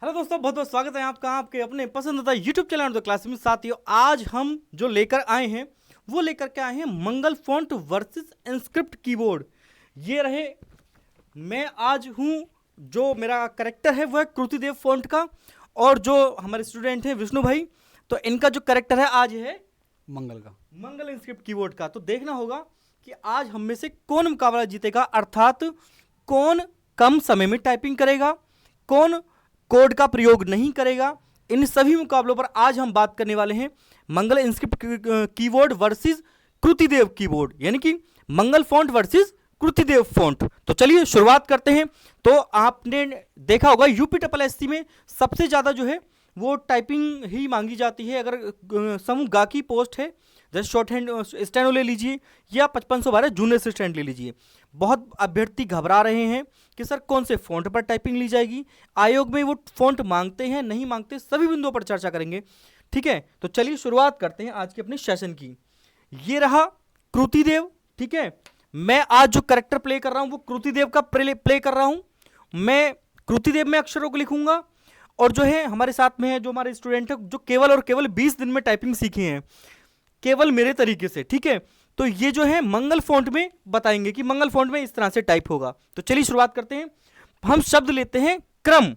Hello दोस्तों, बहुत बहुत स्वागत है आपका आपके अपने पसंदीदा यूट्यूब चैनल द क्लास में। साथियों, आज हम जो लेकर आए हैं वो लेकर के आए हैं मंगल फॉन्ट वर्सेस इंस्क्रिप्ट कीबोर्ड। ये रहे, मैं आज हूँ, जो मेरा करेक्टर है वो है कृतिदेव फॉन्ट का, और जो हमारे स्टूडेंट हैं विष्णु भाई, तो इनका जो करेक्टर है आज है मंगल का। मंगल इंस्क्रिप्ट कीबोर्ड का। तो देखना होगा कि आज हम में से कौन मुकाबला जीतेगा, अर्थात कौन कम समय में टाइपिंग करेगा, कौन कोड का प्रयोग नहीं करेगा। इन सभी मुकाबलों पर आज हम बात करने वाले हैं Mangal inscript keyboard versus Krutidev keyboard, यानी कि Mangal font versus Krutidev font. तो चलिए शुरुआत करते हैं। तो आपने देखा होगा यूपी ट्रिपल एससी में सबसे ज़्यादा जो है वो टाइपिंग ही मांगी जाती है। अगर समूह गा की पोस्ट है, जैसे शॉर्ट हैंड स्टेनो ले लीजिए या 5512 जूनियर असिस्टेंट ले लीजिए। बहुत अभ्यर्थी घबरा रहे हैं कि सर कौन से फ़ॉन्ट पर टाइपिंग ली जाएगी, आयोग में वो फ़ॉन्ट मांगते हैं नहीं मांगते, सभी बिंदुओं पर चर्चा करेंगे। ठीक है, तो चलिए शुरुआत करते हैं आज के अपने सेशन की। ये रहा कृतिदेव। ठीक है, मैं आज जो करेक्टर प्ले कर रहा हूं वो कृतिदेव का प्ले कर रहा हूं। मैं कृतिदेव में अक्षरों को लिखूंगा, और जो है हमारे साथ में है जो हमारे स्टूडेंट है जो केवल और केवल 20 दिन में टाइपिंग सीखे हैं, केवल मेरे तरीके से। ठीक है, तो ये जो है मंगल फॉन्ट में बताएंगे कि मंगल फॉन्ट में इस तरह से टाइप होगा। तो चलिए शुरुआत करते हैं। हम शब्द लेते हैं क्रम,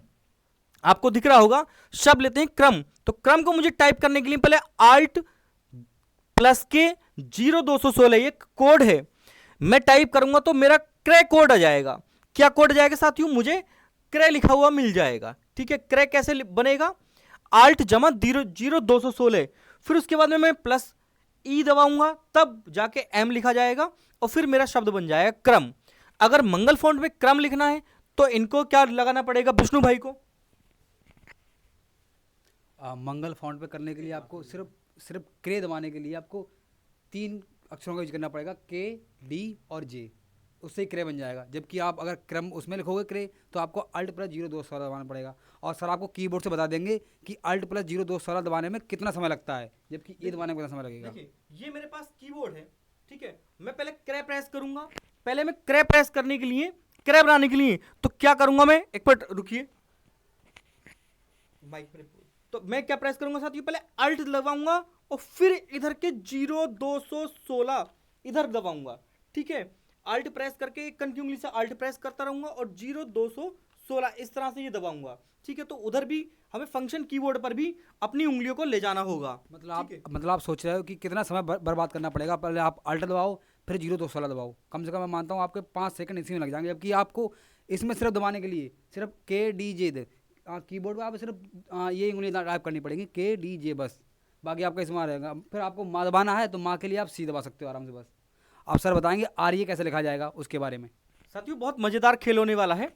आपको दिख रहा होगा शब्द लेते हैं क्रम। तो क्रम को मुझे टाइप करने के लिए पहले आल्ट प्लस के 0216, ये कोड है, मैं टाइप करूंगा तो मेरा क्रय कोड आ जाएगा। क्या कोड आ जाएगा साथियों? मुझे क्रय लिखा हुआ मिल जाएगा। ठीक है, क्रय कैसे बनेगा? आल्ट जमा 0216, फिर उसके बाद में मैं प्लस ई दबाऊंगा, तब जाके एम लिखा जाएगा और फिर मेरा शब्द बन जाएगा क्रम। अगर मंगल फॉन्ट में क्रम लिखना है तो इनको क्या लगाना पड़ेगा विष्णु भाई को? मंगल फॉन्ट पे करने के लिए आपको सिर्फ क्रे दबाने के लिए आपको 3 अक्षरों का यूज करना पड़ेगा, के, डी और जे। उससे ही क्रे बन जाएगा। जबकि आप अगर क्रम उसमें लिखोगे क्रे तो आपको अल्ट प्लस 0216 दबाना पड़ेगा। और सर आपको कीबोर्ड से बता देंगे कि अल्ट प्लस 0216 दबाने में कितना समय लगता है, जबकि ये दबाने में कितना समय लगेगा। देखिए, ये मेरे पास कीबोर्ड है। ठीक है, मैं पहले क्रय प्रेस करूंगा। पहले मैं क्रय प्रेस करने के लिए, क्रय बनाने के लिए तो क्या करूंगा मैं, एक मिनट रुकिए माइक पे। तो मैं क्या प्रेस करूंगा साथियों? पहले अल्ट दबाऊंगा और फिर इधर के 0216 इधर दबाऊंगा। ठीक है, अल्ट प्रेस करके कंटिन्यूली से अल्ट प्रेस करता रहूंगा और 0216 इस तरह से ये दबाऊंगा। ठीक है, तो उधर भी हमें फंक्शन कीबोर्ड पर भी अपनी उंगलियों को ले जाना होगा। मतलब आप सोच रहे हो कि कितना समय बर्बाद करना पड़ेगा। पहले आप अल्ट दबाओ फिर 0216 दबाओ, कम से कम मैं मानता हूँ आपके 5 सेकंड इसी में लग जाएंगे। जबकि आपको इसमें सिर्फ दबाने के लिए सिर्फ के डी जे कीबोर्ड पे आप सिर्फ ये उंगली टाइप करनी पड़ेगी, के डी जे बस। बाकी आपका इसमें रहेगा। फिर आपको माँ दबाना है तो माँ के लिए आप सी दबा सकते हो आराम से। बस आप सर बताएंगे आर ये कैसे लिखा जाएगा उसके बारे में। साथियों, बहुत मजेदार खेल होने वाला है।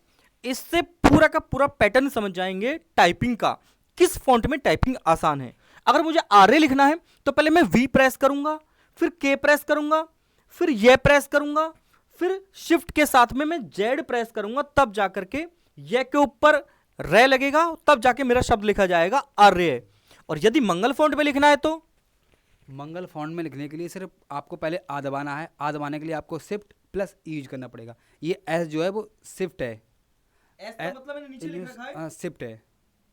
इससे पूरा का पूरा पैटर्न समझ जाएंगे टाइपिंग का, किस फॉन्ट में टाइपिंग आसान है। अगर मुझे आर ए लिखना है तो पहले मैं वी प्रेस करूंगा, फिर के प्रेस करूंगा, फिर ये प्रेस करूंगा, फिर शिफ्ट के साथ में मैं जेड प्रेस करूंगा, तब जाकर के ये के ऊपर रे लगेगा, तब जाके मेरा शब्द लिखा जाएगा आर्य। और यदि मंगल फॉन्ट में लिखना है तो मंगल फॉन्ट में लिखने के लिए सिर्फ आपको पहले आ दबाना है। आ दबाने के लिए आपको शिफ्ट प्लस ई यूज करना पड़ेगा। ये एस जो है वो शिफ्ट है, एस का मतलब मैंने नीचे लिख रखा है शिफ्ट है।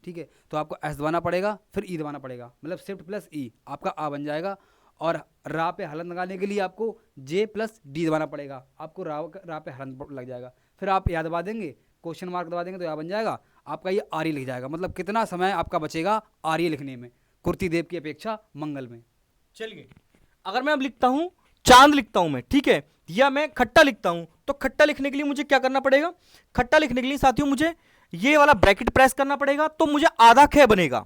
ठीक है, तो आपको एस दबाना पड़ेगा फिर ई दबाना पड़ेगा, मतलब शिफ्ट प्लस ई आपका आ बन जाएगा। और रा पे हलन लगाने के लिए आपको जे प्लस डी दबाना पड़ेगा, आपको रा पे हलन लग जाएगा। फिर आप या दबा देंगे, क्वेश्चन मार्क दबा देंगे तो या बन जाएगा आपका ये आर्य लिख जाएगा। मतलब कितना समय आपका बचेगा आर्य लिखने में कृतिदेव की अपेक्षा मंगल में। चलिए, अगर मैं अब लिखता हूं चांद लिखता हूं मैं, ठीक है, या मैं खट्टा लिखता हूं, तो खट्टा लिखने के लिए मुझे क्या करना पड़ेगा? खट्टा लिखने के लिए साथियों मुझे ये वाला ब्रैकेट प्रेस करना पड़ेगा, तो मुझे आधा ख बनेगा।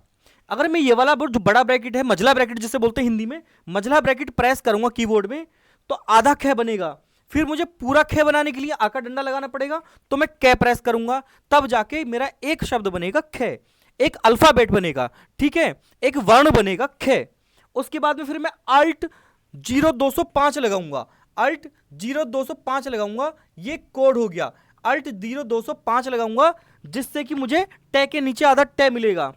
अगर मैं ये वाला जो बड़ा ब्रैकेट है, मझला ब्रैकेट जिसे बोलते हैं हिंदी में, मझला ब्रैकेट प्रेस करूंगा कीबोर्ड में तो आधा ख बनेगा। फिर मुझे पूरा ख बनाने के लिए आका डंडा लगाना पड़ेगा, तो मैं क प्रेस करूंगा, तब जाके मेरा एक शब्द बनेगा ख, एक अल्फाबेट बनेगा। ठीक है, एक वर्ण बनेगा ख। उसके बाद में फिर मैं अल्ट 0205 लगाऊंगा, अल्ट 0205 लगाऊंगा, ये कोड हो गया। अल्ट 0205 लगाऊंगा जिससे कि मुझे टे के नीचे आधा टे मिलेगा।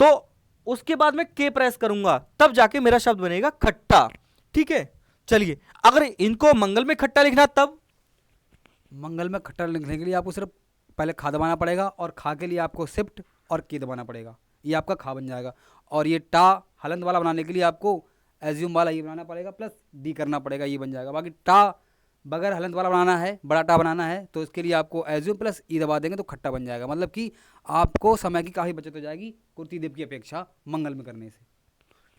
तो उसके बाद मैं के प्रेस करूंगा, तब जाके मेरा शब्द बनेगा खट्टा। ठीक है, चलिए, अगर इनको मंगल में खट्टा लिखना तब मंगल में खट्टा लिखने के लिए आपको सिर्फ पहले खा दबाना पड़ेगा, और खा के लिए आपको शिफ्ट और के दबाना पड़ेगा, ये आपका खा बन जाएगा। और ये टा हलंत वाला बनाने के लिए आपको एज्यूम वाला ये बनाना पड़ेगा प्लस डी करना पड़ेगा, ये बन जाएगा। बाकी टा बगैर हलंत वाला बनाना है, बड़ा टा बनाना है, तो इसके लिए आपको एज्यूम प्लस ई दबा देंगे तो खट्टा बन जाएगा। मतलब कि आपको समय की काफ़ी बचत हो जाएगी कुर्ती देव की अपेक्षा मंगल में करने से।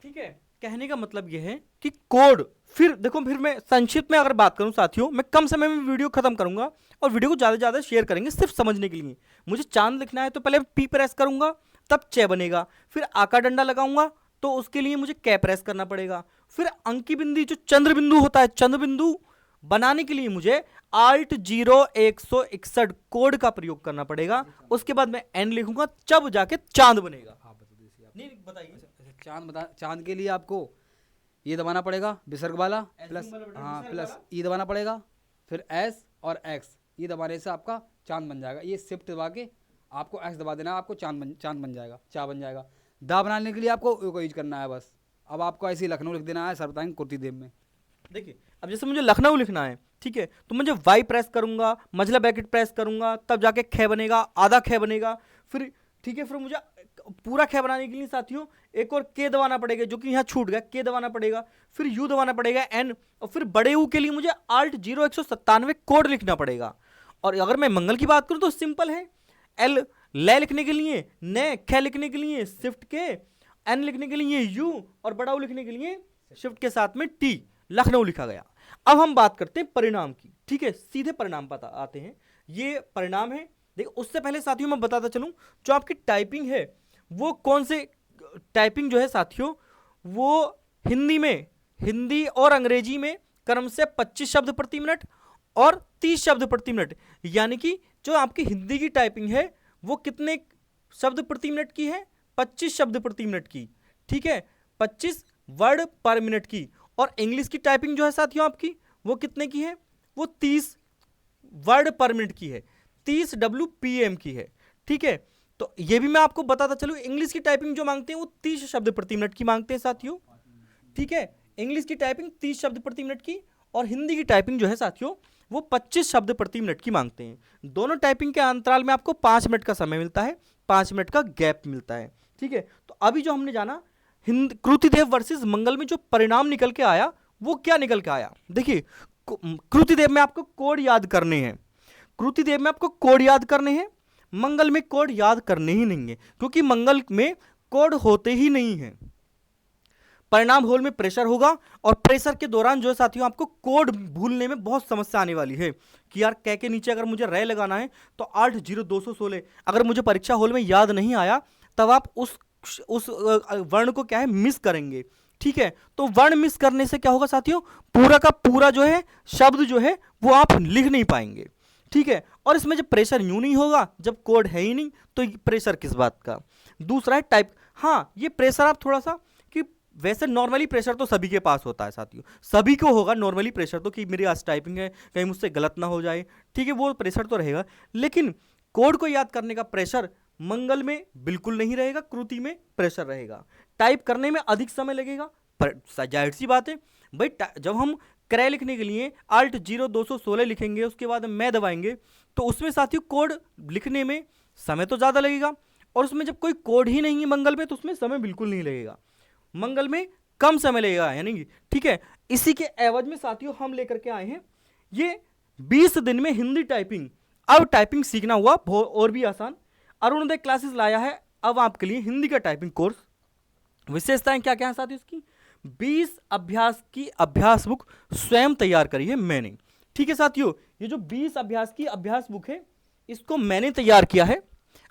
ठीक है, कहने का मतलब यह है कि कोड, फिर देखो, फिर मैं संक्षिप्त में अगर बात करूं साथियों, मैं कम समय में वीडियो खत्म करूंगा और वीडियो को ज़्यादा से ज़्यादा शेयर करेंगे सिर्फ समझने के लिए। मुझे चांद लिखना है तो पहले पी प्रेस करूंगा तब चे बनेगा, फिर आका डंडा लगाऊंगा तो उसके लिए मुझे कै प्रेस करना पड़ेगा, फिर अंकी बिंदी जो चंद्र बिंदु होता है, चंद्र बिंदु बनाने के लिए मुझे Alt 0161 कोड का प्रयोग करना पड़ेगा। उसके बाद मैं एन लिखूंगा जब जाके चांद बनेगा। हाँ बता दीजिए आप। नहीं बताइए। चांद के लिए आपको ये दबाना पड़ेगा विसर्ग वाला प्लस, हाँ प्लस ई दबाना पड़ेगा, फिर एस और एक्स ये दबाने से आपका चांद बन जाएगा। ये शिफ्ट दबा के आपको एक्स दबा देना है, आपको चांद बन जाएगा, चा बन जाएगा। दा बनाने के लिए आपको को यूज करना है बस। अब आपको ऐसे ही लखनऊ लिख देना है, सर बताएंगे कुर्ती देव में। देखिए, अब जैसे मुझे लखनऊ लिखना है, ठीक है, तो मुझे वाई प्रेस करूंगा, मझला ब्रैकेट प्रेस करूंगा, तब जाके खे बनेगा, आधा खे बनेगा। फिर ठीक है, फिर मुझे पूरा खे बनाने के लिए साथियों एक और के दबाना पड़ेगा, जो कि यहाँ छूट गया, के दबाना पड़ेगा, फिर यू दबाना पड़ेगा, एन, और फिर बड़े यू के लिए मुझे Alt 0197 कोड लिखना पड़ेगा। और अगर मैं मंगल की बात करूं तो सिंपल है, एल ले लिखने के लिए ने, खे लिखने के लिए शिफ्ट के, एन लिखने के लिए यू, और बड़ा यू लिखने के लिए शिफ्ट के साथ में टी, लखनऊ लिखा गया। अब हम बात करते हैं परिणाम की। ठीक है, सीधे परिणाम पता आते हैं। ये परिणाम है। देखिए, उससे पहले साथियों मैं बताता चलूं, जो आपकी टाइपिंग है वो कौन से टाइपिंग जो है साथियों, वो हिंदी और अंग्रेजी में क्रम से 25 शब्द प्रति मिनट और 30 शब्द प्रति मिनट, यानी कि जो आपकी हिंदी की टाइपिंग है वो कितने शब्द प्रति मिनट की है, 25 शब्द प्रति मिनट की। ठीक है, 25 वर्ड पर मिनट की। और इंग्लिश की टाइपिंग जो है साथियों आपकी वो कितने की है, वो 30 वर्ड पर मिनट की है, 30 WPM की है। ठीक है, तो ये भी मैं आपको बताता चलूं, इंग्लिश की टाइपिंग जो मांगते हैं वो 30 शब्द प्रति मिनट की मांगते हैं साथियों। ठीक है, इंग्लिश की टाइपिंग 30 शब्द प्रति मिनट की, और हिंदी की टाइपिंग जो है साथियों वो 25 शब्द प्रति मिनट की मांगते हैं। दोनों टाइपिंग के अंतराल में आपको 5 मिनट का समय मिलता है, 5 मिनट का गैप मिलता है। ठीक है, तो अभी जो हमने जाना कृतिदेव वर्सेस मंगल में जो परिणाम निकल के आया वो क्या निकल के आया। देखिए, कृतिदेव में आपको कोड याद करने हैं, कृतिदेव में आपको कोड याद करने हैं, मंगल में कोड याद करने ही नहीं है, क्योंकि मंगल में कोड होते ही नहीं है। परिणाम होल में प्रेशर होगा, और प्रेशर के दौरान जो है साथियों आपको कोड भूलने में बहुत समस्या आने वाली है कि यार कै के नीचे अगर मुझे रे लगाना है तो 80216 अगर मुझे परीक्षा हॉल में याद नहीं आया तब आप उस वर्ण को क्या है मिस करेंगे। ठीक है, तो वर्ण मिस करने से क्या होगा साथियों, पूरा का पूरा जो है शब्द जो है वो आप लिख नहीं पाएंगे। ठीक है, और इसमें जब प्रेशर यूं नहीं होगा, जब कोड है ही नहीं तो प्रेशर किस बात का। दूसरा है टाइप। हाँ, ये प्रेशर आप थोड़ा सा कि वैसे नॉर्मली प्रेशर तो सभी के पास होता है साथियों, सभी को होगा नॉर्मली प्रेशर तो, कि मेरी आज टाइपिंग है कहीं मुझसे गलत ना हो जाए। ठीक है, वो प्रेशर तो रहेगा, लेकिन कोड को याद करने का प्रेशर मंगल में बिल्कुल नहीं रहेगा, कृति में प्रेशर रहेगा। टाइप करने में अधिक समय लगेगा, पर जाहिर सी बात है भाई, जब हम क्रय लिखने के लिए Alt 0216 लिखेंगे, उसके बाद मैं दबाएंगे, तो उसमें साथियों कोड लिखने में समय तो ज़्यादा लगेगा, और उसमें जब कोई कोड ही नहीं है मंगल में तो उसमें समय बिल्कुल नहीं लगेगा, मंगल में कम समय लगेगा, यानी कि ठीक है। इसी के एवज में साथियों हम लेकर के आए हैं ये 20 दिन में हिंदी टाइपिंग। अब टाइपिंग सीखना हुआ और भी आसान, अरुणोदय क्लासेस लाया है अब आपके लिए हिंदी का टाइपिंग कोर्स। विशेषताएं क्या क्या है साथियों इसकी, 20 अभ्यास की अभ्यास बुक स्वयं तैयार करी है मैंने। ठीक है साथियों, ये जो 20 अभ्यास की अभ्यास बुक है इसको मैंने तैयार किया है,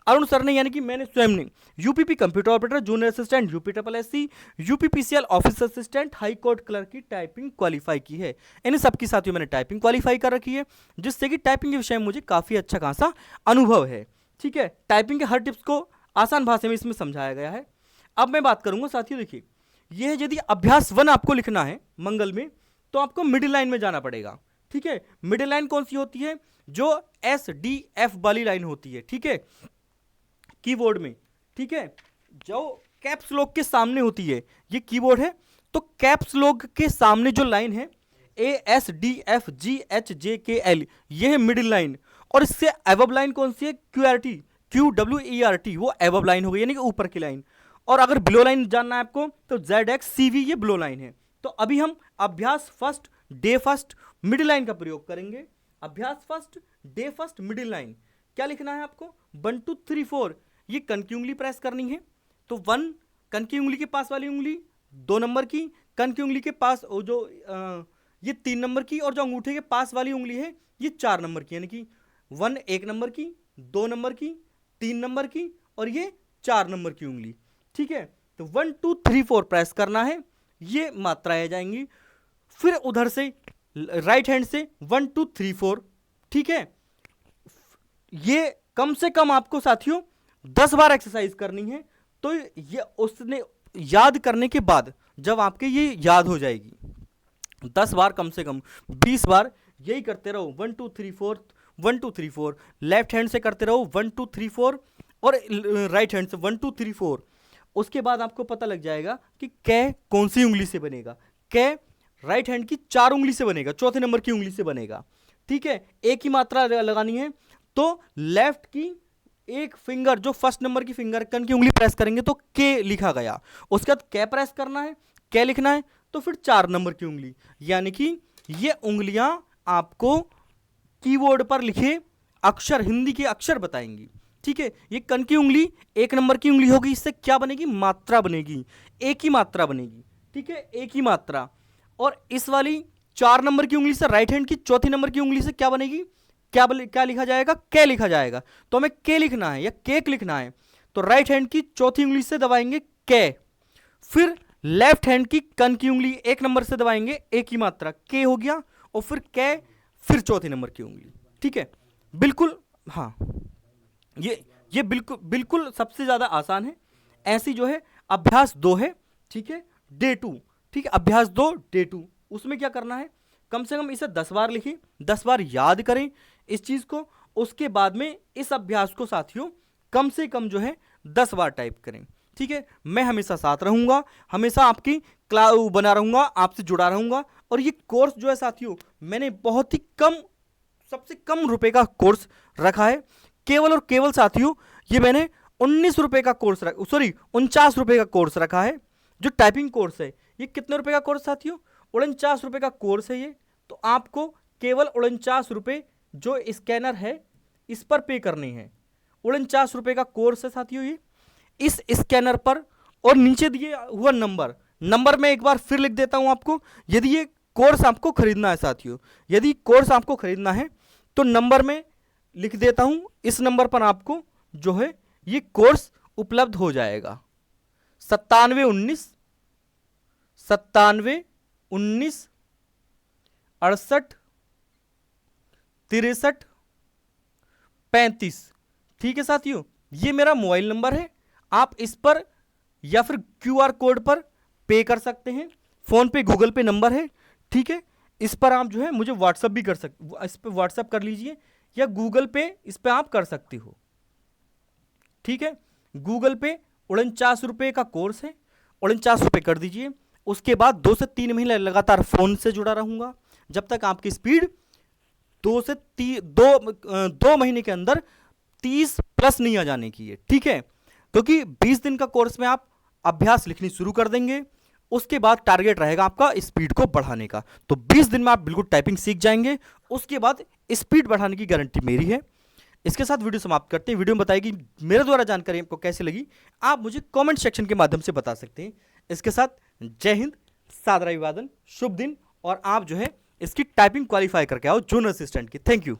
अरुण सर ने, यानी कि मैंने स्वयं ने। UPP computer operator, junior assistant, UPSC, UPPCL office assistant, high court clerk की टाइपिंग क्वालिफाई की है। इन सबकी साथियों मैंने टाइपिंग क्वालिफाई कर रखी है, जिससे कि टाइपिंग के विषय में मुझे काफ़ी अच्छा खासा अनुभव है। ठीक है, टाइपिंग के हर टिप्स को आसान भाषा में इसमें समझाया गया है। अब मैं बात करूंगा साथियों, देखिए यह यदि अभ्यास 1 आपको लिखना है मंगल में तो आपको मिडिल लाइन में जाना पड़ेगा। ठीक है, मिडिल लाइन कौन सी होती है, जो SDF वाली लाइन होती है। ठीक है, कीबोर्ड में। ठीक है, जो कैप्स लॉक के सामने होती है, ये कीबोर्ड है, तो कैप्स लॉक के सामने जो लाइन है ASDFGHJKL, ये है मिडिल लाइन। और इससे अबव लाइन कौन सी है, QWERTY। QWERT वो एबव लाइन हो गई, यानी कि ऊपर की लाइन। और अगर बिलो लाइन जानना है आपको तो ZXCV ये बिलो लाइन है। तो अभी हम अभ्यास first, day first, middle line का प्रयोग करेंगे। अभ्यास first, day first, middle line. क्या लिखना है आपको? 1 2 3 4 ये कन की उंगली प्रेस करनी है। तो 1 कन की उंगली के पास वाली उंगली, 2 नंबर की कन की उंगली के पास जो ये 3 नंबर की, और जो अंगूठे के पास वाली उंगली है ये 4 नंबर की, यानी कि 1 1 नंबर की, 2 नंबर की, 3 नंबर की, और ये 4 नंबर की उंगली। ठीक है, तो 1 2 3 4 प्रेस करना है, ये मात्राएं जाएंगी। फिर उधर से राइट हैंड से 1 2 3 4। ठीक है, ये कम से कम आपको साथियों 10 बार एक्सरसाइज करनी है। तो ये उसने याद करने के बाद जब आपके ये याद हो जाएगी 10 बार, कम से कम 20 बार यही करते रहो। 1 2 3 4, 1 2 3 4, लेफ्ट हैंड से करते रहो 1 2 3 4, और राइट हैंड से 1 2 3 4। उसके बाद आपको पता लग जाएगा कि कै कौन सी उंगली से बनेगा। कै राइट हैंड की 4 उंगली से बनेगा, चौथे नंबर की उंगली से बनेगा। ठीक है, एक ही मात्रा लगानी है। तो लेफ्ट की एक फिंगर, जो फर्स्ट नंबर की फिंगर कन की उंगली प्रेस करेंगे तो के लिखा गया। उसके बाद कै प्रेस करना है, कै लिखना है, तो फिर 4 नंबर की उंगली। यानी कि ये उंगलियां आपको कीबोर्ड पर लिखे अक्षर, हिंदी के अक्षर बताएंगी। ठीक है, ये कन की उंगली 1 नंबर की उंगली होगी, इससे क्या बनेगी? मात्रा बनेगी, एक ही मात्रा बनेगी। ठीक है, एक ही मात्रा। और इस वाली 4 नंबर की उंगली से, राइट हैंड की चौथी नंबर की उंगली से क्या बनेगी? क्या लिखा जाएगा? कै लिखा जाएगा। तो हमें के लिखना है या केक लिखना है, तो राइट हैंड की चौथी उंगली से दबाएंगे कै। फिर लेफ्ट हैंड की कन की उंगली 1 नंबर से दबाएंगे, एक ही मात्रा के हो गया, और फिर कै, फिर चौथी नंबर की उंगली। ठीक है, बिल्कुल। हाँ, ये बिल्कुल बिल्कुल सबसे ज्यादा आसान है। ऐसी जो है अभ्यास 2 है। ठीक है, डे 2। ठीक है, अभ्यास 2 डे 2। उसमें क्या करना है? कम से कम इसे 10 बार लिखें, 10 बार याद करें इस चीज को। उसके बाद में इस अभ्यास को साथियों कम से कम जो है 10 बार टाइप करें। ठीक है, मैं हमेशा साथ रहूंगा, हमेशा आपकी क्लास बना रहूंगा, आपसे जुड़ा रहूंगा। और ये कोर्स जो है साथियों, मैंने बहुत ही कम, सबसे कम रुपए का कोर्स रखा है। केवल और केवल साथियों ये मैंने 19 रुपए का कोर्स 49 रुपए का कोर्स रखा है। जो टाइपिंग कोर्स है ये कितने रुपए का कोर्स साथियों? 49 रुपए का कोर्स है ये। तो आपको केवल 49 रुपए जो स्कैनर है इस पर पे करने हैं। 49 रुपए का कोर्स है साथियों ये। इस स्कैनर पर, और नीचे दिए हुआ नंबर मैं एक बार फिर लिख देता हूं आपको। यदि ये कोर्स आपको खरीदना है साथियों, यदि कोर्स आपको खरीदना है तो नंबर में लिख देता हूं, इस नंबर पर आपको जो है ये कोर्स उपलब्ध हो जाएगा। 9719 68 63 35। ठीक है साथियों, ये मेरा मोबाइल नंबर है। आप इस पर या फिर QR कोड पर पे कर सकते हैं। फोन पे, गूगल पे नंबर है। ठीक है, इस पर आप जो है मुझे व्हाट्सअप भी कर सकते, इस पर व्हाट्सअप कर लीजिए, या गूगल पे इस पर आप कर सकते हो। ठीक है, गूगल पे 49 रुपए का कोर्स है, 49 रुपए कर दीजिए। उसके बाद 2 से 3 महीने लगातार फोन से जुड़ा रहूंगा, जब तक आपकी स्पीड 2 महीने के अंदर 30 प्लस नहीं आ जाने की है। ठीक है, क्योंकि 20 दिन का कोर्स में आप अभ्यास लिखनी शुरू कर देंगे। उसके बाद टारगेट रहेगा आपका स्पीड को बढ़ाने का। तो 20 दिन में आप बिल्कुल टाइपिंग सीख जाएंगे। उसके बाद स्पीड बढ़ाने की गारंटी मेरी है। इसके साथ वीडियो समाप्त करते हैं। वीडियो में बताएगी मेरे द्वारा जानकारी आपको कैसी लगी, आप मुझे कमेंट सेक्शन के माध्यम से बता सकते हैं। इसके साथ जय हिंद, सादर अभिवादन, शुभ दिन। और आप जो है इसकी टाइपिंग क्वालिफाई करके आओ जोनल असिस्टेंट की। Thank you.